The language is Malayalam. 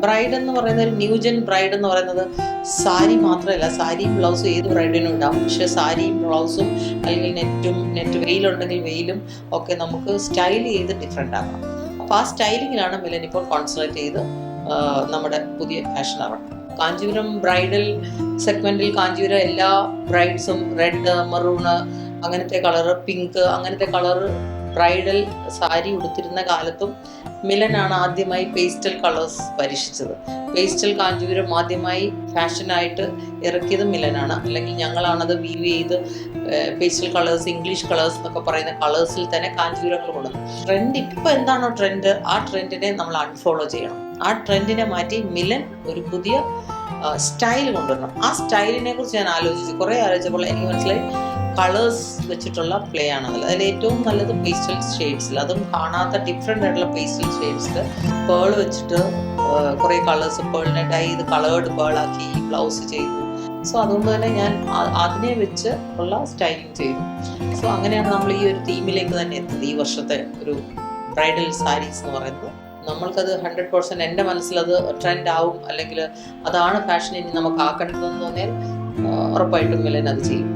ബ്രൈഡ് എന്ന് പറയുന്ന ഒരു ന്യൂജൻ ബ്രൈഡ് എന്ന് പറയുന്നത് സാരി മാത്രമല്ല, സാരിയും ബ്ലൗസും ഏത് ബ്രൈഡിനും ഉണ്ടാവും. പക്ഷേ സാരിയും ബ്ലൗസും അല്ലെങ്കിൽ നെറ്റ് വെയിലുണ്ടെങ്കിൽ വെയിലും ഒക്കെ നമുക്ക് സ്റ്റൈൽ ചെയ്ത് ഡിഫറെൻ്റ് ആക്കാം. അപ്പോൾ ആ സ്റ്റൈലിങ്ങിലാണ് മിലൻ ഇപ്പോൾ കോൺസെൻട്രേറ്റ് ചെയ്ത് നമ്മുടെ പുതിയ ഫാഷൻ ആവണം. കാഞ്ചീപുരം ബ്രൈഡൽ സെഗ്മെൻറ്റിൽ കാഞ്ചീപുരം എല്ലാ ബ്രൈഡ്സും റെഡ്, മറൂണ്, അങ്ങനത്തെ കളറ്, പിങ്ക്, അങ്ങനത്തെ കളറ് ബ്രൈഡൽ സാരി ഉടുത്തിരുന്ന കാലത്തും മിലനാണ് ആദ്യമായി പേസ്റ്റൽ കളേഴ്സ് പരീക്ഷിച്ചത്. പേസ്റ്റൽ കാഞ്ചീപുരം ആദ്യമായി ഫാഷനായിട്ട് ഇറക്കിയത് മിലനാണ്. അല്ലെങ്കിൽ ഞങ്ങളാണത് വീവ് ചെയ്ത് പേസ്റ്റൽ കളേഴ്സ്, ഇംഗ്ലീഷ് കളേഴ്സ് എന്നൊക്കെ പറയുന്ന കളേഴ്സിൽ തന്നെ കാഞ്ചീപുരങ്ങൾ കൊണ്ടുവന്നു. ട്രെൻഡ് ഇപ്പോൾ എന്താണോ ട്രെൻഡ്, ആ ട്രെൻഡിനെ നമ്മൾ അൺഫോളോ ചെയ്യണം. ആ ട്രെൻഡിനെ മാറ്റി മിലൻ ഒരു പുതിയ സ്റ്റൈൽ കൊണ്ടുവരണം. ആ സ്റ്റൈലിനെ കുറിച്ച് ഞാൻ കുറേ ആലോചിച്ചപ്പോൾ എനിക്ക് മനസ്സിലായി കളേഴ്സ് വെച്ചിട്ടുള്ള പ്ലേ ആണത്. അതിൽ ഏറ്റവും നല്ലത് പേസ്റ്റൽ ഷെയ്ഡ്സിൽ, അതും കാണാത്ത ഡിഫറെൻ്റ് ആയിട്ടുള്ള പേസ്റ്റൽ ഷെയ്ഡ്സിൽ പേൾ വെച്ചിട്ട് കുറേ കളേഴ്സ് പേളിനെ ഡൈ ചെയ്ത് കളേർഡ് പേളാക്കി ബ്ലൗസ് ചെയ്തു. സോ അതുകൊണ്ട് തന്നെ ഞാൻ അതിനെ വെച്ച് ഉള്ള സ്റ്റൈലിങ് ചെയ്തു. സോ അങ്ങനെയാണ് നമ്മൾ ഈ ഒരു തീമിലേക്ക് തന്നെ എത്തുന്നത്. ഈ വർഷത്തെ ഒരു ബ്രൈഡൽ സാരീസ് എന്ന് പറയുന്നത് നമ്മൾക്കത് 100% എൻ്റെ മനസ്സിലത് ട്രെൻഡ് ആവും, അല്ലെങ്കിൽ അതാണ് ഫാഷൻ ഇനി നമുക്ക് ആക്കേണ്ടതെന്ന് തോന്നിയാൽ ഉറപ്പായിട്ടും മിലൻ അത് ചെയ്യും.